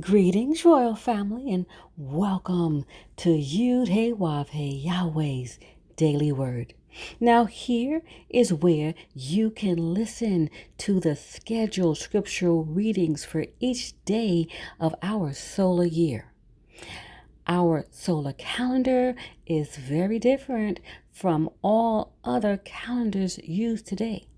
Greetings, royal family, and welcome to Yud-Heh-Wav-Heh, Yahweh's Daily Word. Now, here is where you can listen to the scheduled scriptural readings for each day of our solar year. Our solar calendar is very different from all other calendars used today.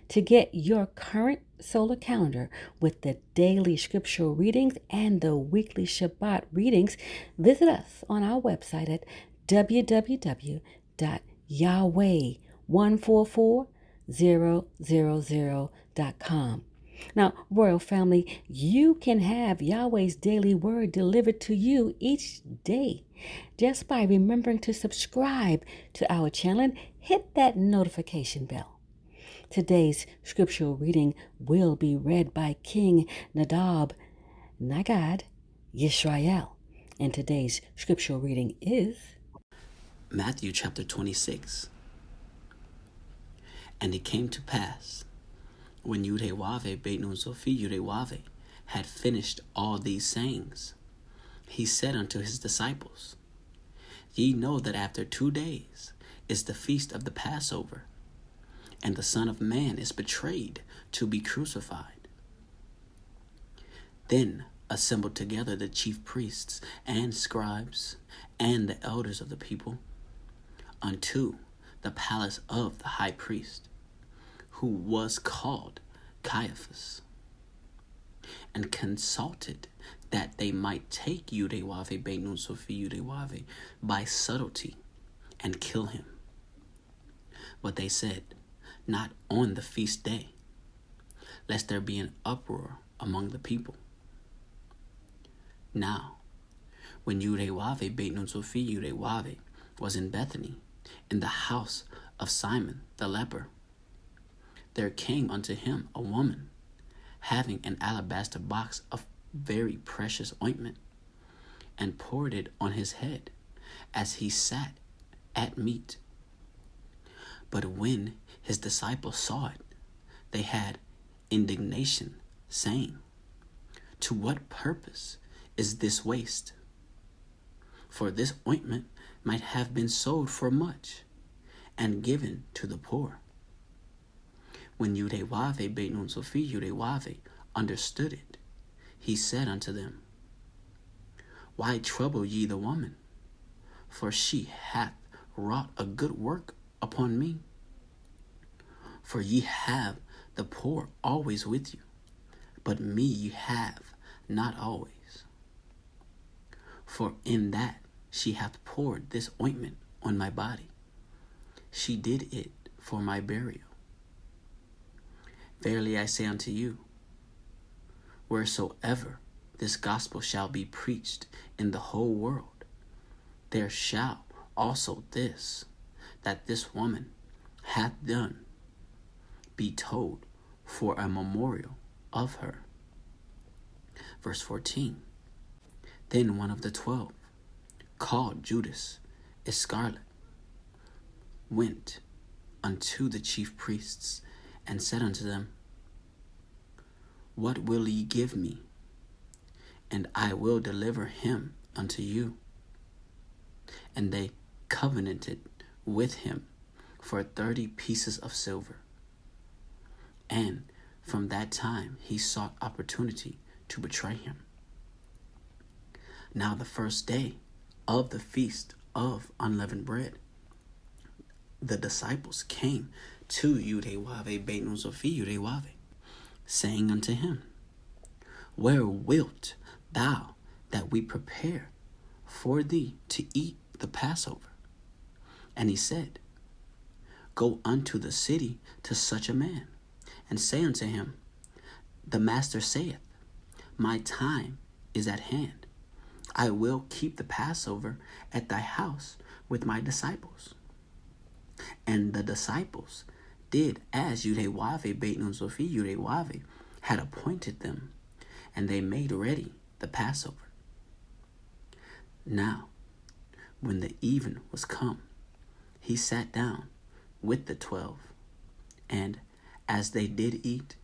To get your current solar calendar with the daily scriptural readings and the weekly Shabbat readings, visit us on our website at www.yahweh144000.com. Now, royal family, you can have Yahweh's daily word delivered to you each day just by remembering to subscribe to our channel and hit that notification bell. Today's scriptural reading will be read by King Nadab Nagad Yisrael. And today's scriptural reading is Matthew chapter 26. And it came to pass, when Yud-Heh-Wav-Heh Beit Nun Sofi Yud-Heh-Wav-Heh had finished all these sayings, he said unto his disciples, Ye know that after 2 days is the feast of the Passover, and the Son of Man is betrayed to be crucified. Then assembled together the chief priests and scribes and the elders of the people unto the palace of the high priest, who was called Caiaphas, and consulted that they might take Yud-Heh-Wav-Heh Beit Nun Sofi Yud-Heh-Wav-Heh by subtlety and kill him. But they said, Not on the feast day, lest there be an uproar among the people. Now, when Yud-Heh-Wav-Heh Beit Nun Sofi Yud-Heh-Wav-Heh was in Bethany, in the house of Simon the leper, there came unto him a woman, having an alabaster box of very precious ointment, and poured it on his head as he sat at meat. But when his disciples saw it, they had indignation, saying, To what purpose is this waste? For this ointment might have been sold for much, and given to the poor. When Yud-Heh-Wav-Heh Beit Nun Sofi Yud-Heh-Wav-Heh understood it, he said unto them, Why trouble ye the woman? For she hath wrought a good work upon me. For ye have the poor always with you, but me ye have not always. For in that she hath poured this ointment on my body, she did it for my burial. Verily I say unto you, wheresoever this gospel shall be preached in the whole world, there shall also this, that this woman hath done, be told for a memorial of her. Verse 14. Then one of the 12, called Judas Iscariot, went unto the chief priests, and said unto them, What will ye give me? And I will deliver him unto you. And they covenanted with him for 30 pieces of silver. And from that time he sought opportunity to betray him. Now the first day of the feast of unleavened bread, the disciples came to Yud-Heh-Wav-Heh Beit Nun Sofi Yud-Heh-Wav-Heh, saying unto him, Where wilt thou that we prepare for thee to eat the Passover? And he said, Go unto the city to such a man, and say unto him, The master saith, My time is at hand. I will keep the Passover at thy house with my disciples. And the disciples did as Yud-Heh-Wav-Heh Beit Nun Sofi Yud-Heh-Wav-Heh had appointed them, and they made ready the Passover. Now, when the even was come, he sat down with the 12, and as they did eat,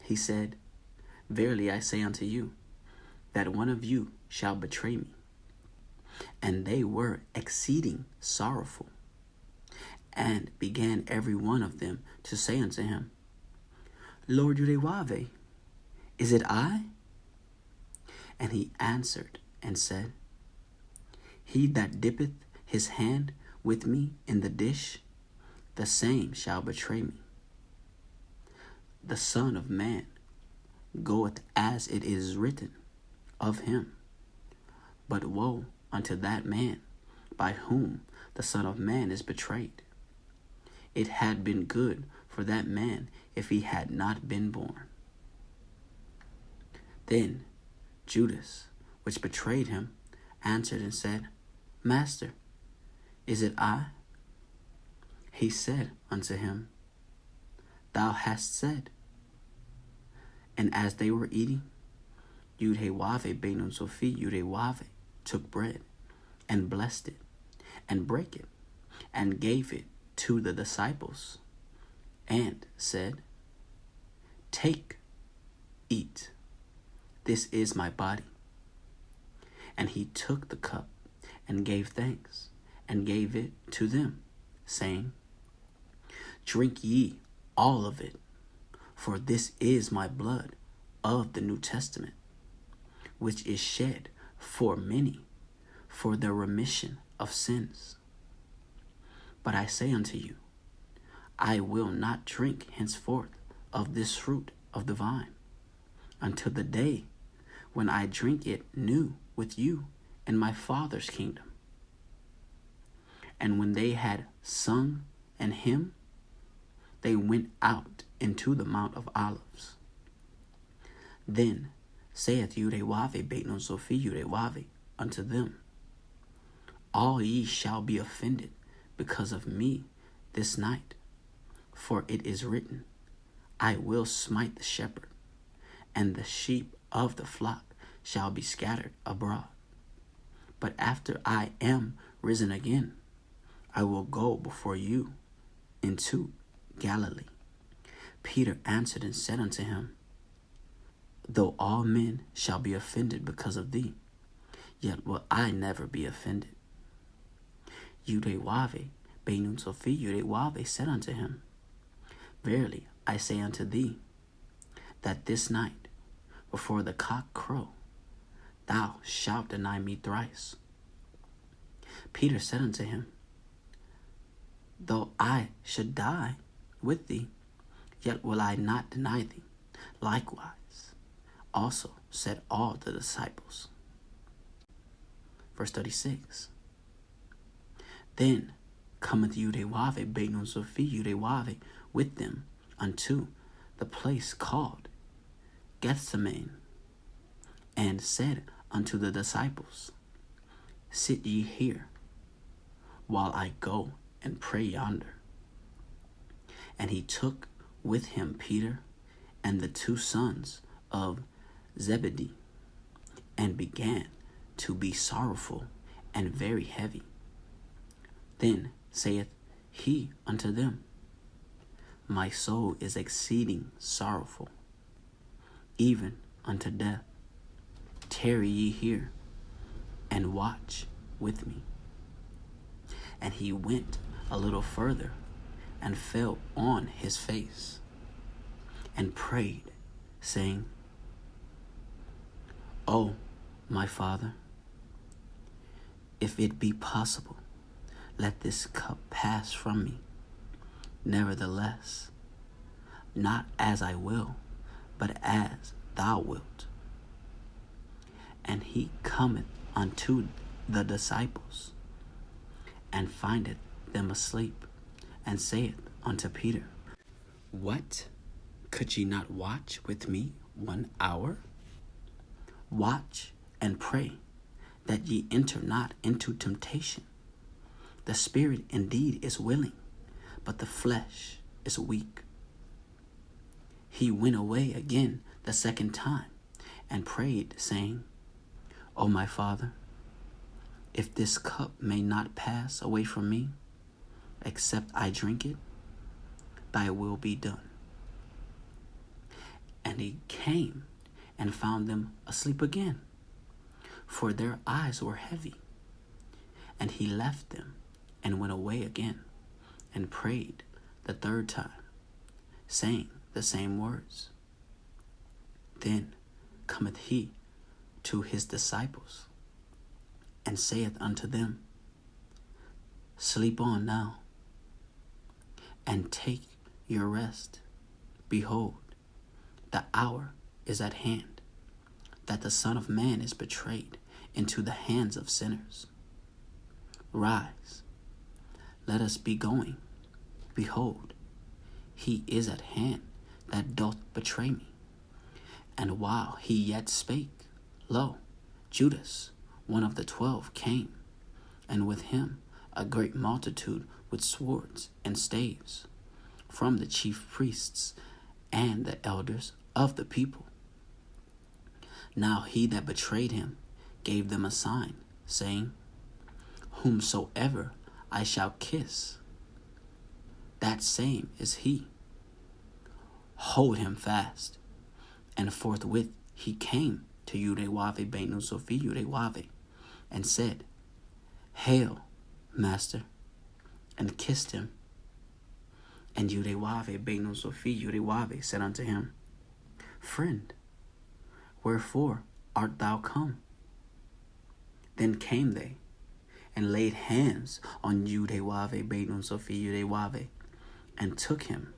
he said, Verily I say unto you, that one of you shall betray me. And they were exceeding sorrowful, and began every one of them to say unto him, Lord Yahweh, is it I? And he answered and said, He that dippeth his hand with me in the dish, the same shall betray me. The Son of Man goeth as it is written of him. But woe unto that man by whom the Son of Man is betrayed. It had been good for that man if he had not been born. Then Judas, which betrayed him, answered and said, Master, is it I? He said unto him, Thou hast said. And as they were eating, Yahweh Ben Sophie Yahweh took bread and blessed it and brake it and gave it to the disciples and said, Take, eat, this is my body. And he took the cup and gave thanks and gave it to them, saying, Drink ye all of it, for this is my blood of the New Testament, which is shed for many for the remission of sins. But I say unto you, I will not drink henceforth of this fruit of the vine, until the day when I drink it new with you in my Father's kingdom. And when they had sung an hymn, they went out into the Mount of Olives. Then saith Yahweh Ben Sophie Yahweh unto them, All ye shall be offended because of me this night, for it is written, I will smite the shepherd, and the sheep of the flock shall be scattered abroad. But after I am risen again, I will go before you into Galilee. Peter answered and said unto him, Though all men shall be offended because of thee, yet will I never be offended. Yahweh Ben Sophie Yahweh said unto him, Verily I say unto thee, that this night, before the cock crow, thou shalt deny me thrice. Peter said unto him, Though I should die with thee, yet will I not deny thee. Likewise, also said all the disciples. Verse 36. Then cometh Yahweh Ben Sophie Yahweh with them unto the place called Gethsemane, and said unto the disciples, Sit ye here, while I go and pray yonder. And he took with him Peter and the two sons of Zebedee, and began to be sorrowful and very heavy. Then saith he unto them, My soul is exceeding sorrowful, even unto death. Tarry ye here, and watch with me. And he went a little further, and fell on his face, and prayed, saying, O my Father, if it be possible, let this cup pass from me. Nevertheless, not as I will, but as thou wilt. And he cometh unto the disciples, and findeth them asleep, and saith unto Peter, What? Could ye not watch with me 1 hour? Watch and pray, that ye enter not into temptation. The spirit indeed is willing, but the flesh is weak. He went away again the second time, and prayed, saying, O my Father, if this cup may not pass away from me, except I drink it, thy will be done. And he came and found them asleep again, for their eyes were heavy. And he left them and went away again, and prayed the third time, saying the same words. Then cometh he to his disciples, and saith unto them, Sleep on now, and take your rest. Behold, the hour is at hand, that the Son of Man is betrayed into the hands of sinners. Rise, let us be going. Behold, he is at hand that doth betray me. And while he yet spake, lo, Judas, one of the 12, came, and with him a great multitude with swords and staves, from the chief priests and the elders of the people. Now he that betrayed him gave them a sign, saying, Whomsoever I shall kiss, that same is he. Hold him fast. And forthwith he came to Yahweh ben Sophie Yahweh, and said, Hail, Master, and kissed him. And Yahweh ben Sophie Yahweh said unto him, Friend, wherefore art thou come? Then came they, and laid hands on Yahweh ben Sophie Yahweh, and took him.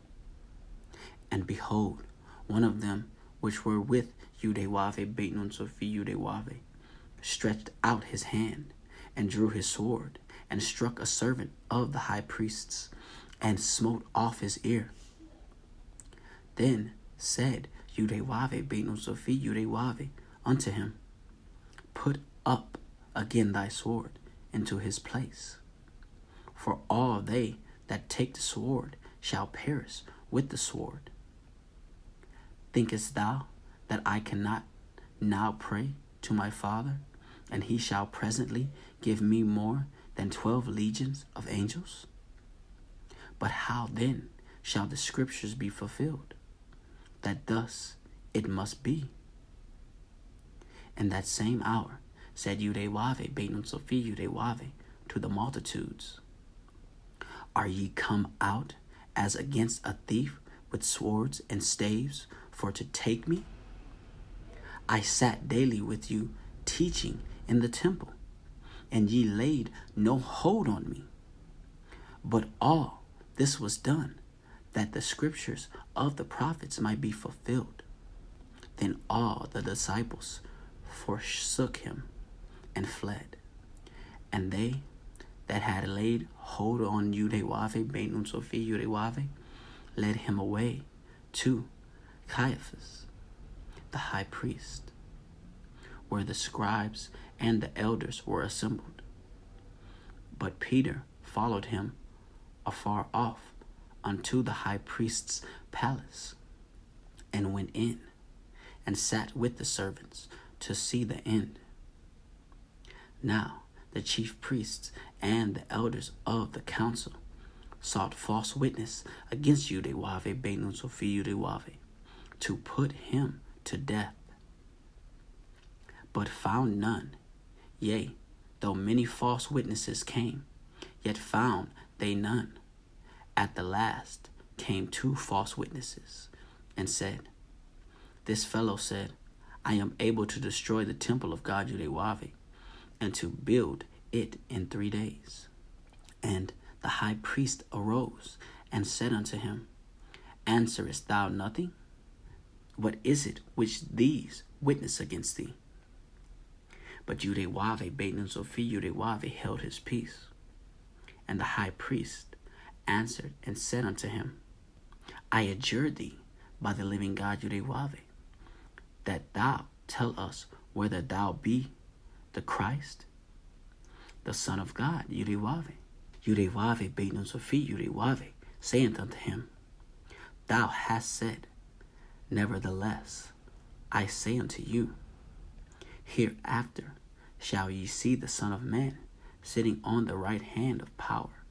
And behold, one of them which were with Yahweh ben Sophie Yahweh stretched out his hand, and drew his sword, and struck a servant of the high priests, and smote off his ear. Then said Yahweh ben Sophie Yahweh unto him, Put up again thy sword into his place, for all they that take the sword shall perish with the sword. Thinkest thou that I cannot now pray to my Father, and he shall presently give me more than 12 legions of angels? But how then shall the scriptures be fulfilled, that thus it must be? In that same hour said Yahweh ben Sophie Yahweh to the multitudes, Are ye come out as against a thief with swords and staves for to take me? I sat daily with you teaching in the temple, and ye laid no hold on me. But all this was done, that the scriptures of the prophets might be fulfilled. Then all the disciples forsook him and fled. And they that had laid hold on Yahweh ben Sophie Yahweh led him away to Caiaphas, the high priest, where the scribes and the elders were assembled. But Peter followed him afar off unto the high priest's palace, and went in, and sat with the servants to see the end. Now the chief priests and the elders of the council sought false witness against Yahweh ben Sophie Yahweh, to put him to death, but found none. Yea, though many false witnesses came, yet found they none. At the last came 2 false witnesses, and said, This fellow said, I am able to destroy the temple of God Yahweh, and to build it in 3 days. And the high priest arose and said unto him, Answerest thou nothing? What is it which these witness against thee? But Yahweh ben Sophie Yahweh held his peace. And the high priest answered and said unto him, I adjure thee by the living God Yahweh, that thou tell us whether thou be the Christ, the Son of God Yahweh. Yahweh ben Sophie Yahweh saith unto him, Thou hast said, Nevertheless, I say unto you, hereafter shall ye see the Son of Man sitting on the right hand of power,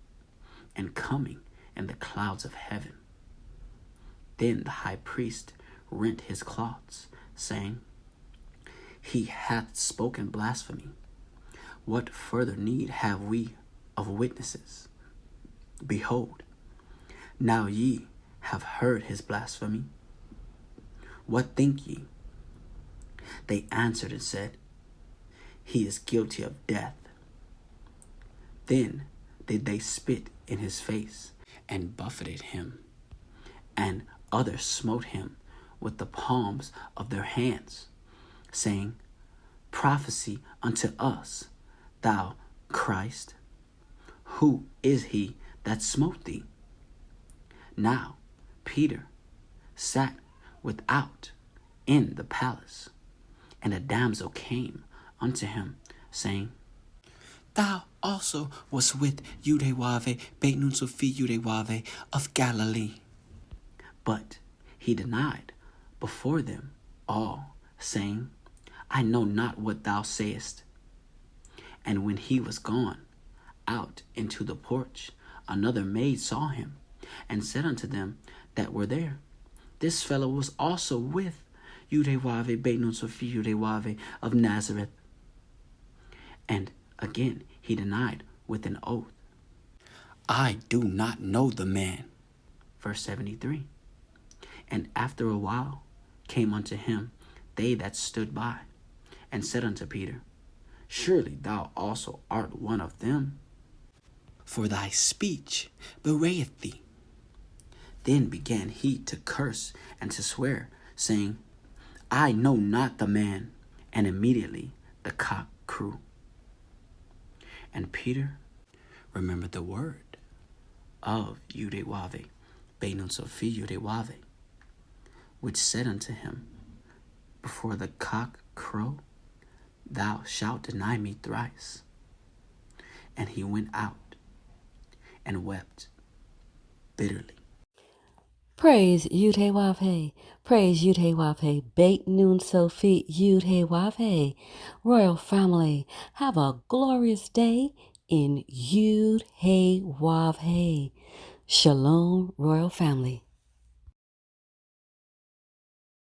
and coming in the clouds of heaven. Then the high priest rent his cloths, saying, he hath spoken blasphemy. What further need have we of witnesses? Behold, now ye have heard his blasphemy. What think ye? They answered and said, He is guilty of death. Then did they spit in his face, and buffeted him, and others smote him with the palms of their hands, saying, Prophesy unto us, thou Christ. Who is he that smote thee? Now Peter sat without in the palace, and a damsel came unto him, saying, Thou also wast with Yahweh, Beit Nun Sophie Yahweh of Galilee. But he denied before them all, saying, I know not what thou sayest. And when he was gone out into the porch, another maid saw him, and said unto them that were there, This fellow was also with Yahweh, Beit Nun Sophie Yahweh of Nazareth. And again he denied with an oath, I do not know the man. Verse 73. And after a while came unto him they that stood by, and said unto Peter, Surely thou also art one of them, for thy speech bewrayeth thee. Then began he to curse and to swear, saying, I know not the man. And immediately the cock crew. And Peter remembered the word of Yahweh, Beit Nun Sophie Yahweh, which said unto him, Before the cock crow, thou shalt deny me thrice. And he went out and wept bitterly. Praise Yud-Heh-Wav-Heh. Praise Yud-Heh-Wav-Heh. Beit Nun Sophie Yud-Heh-Wav-Heh. Royal family, have a glorious day in Yud-Heh-Wav-Heh. Shalom, royal family.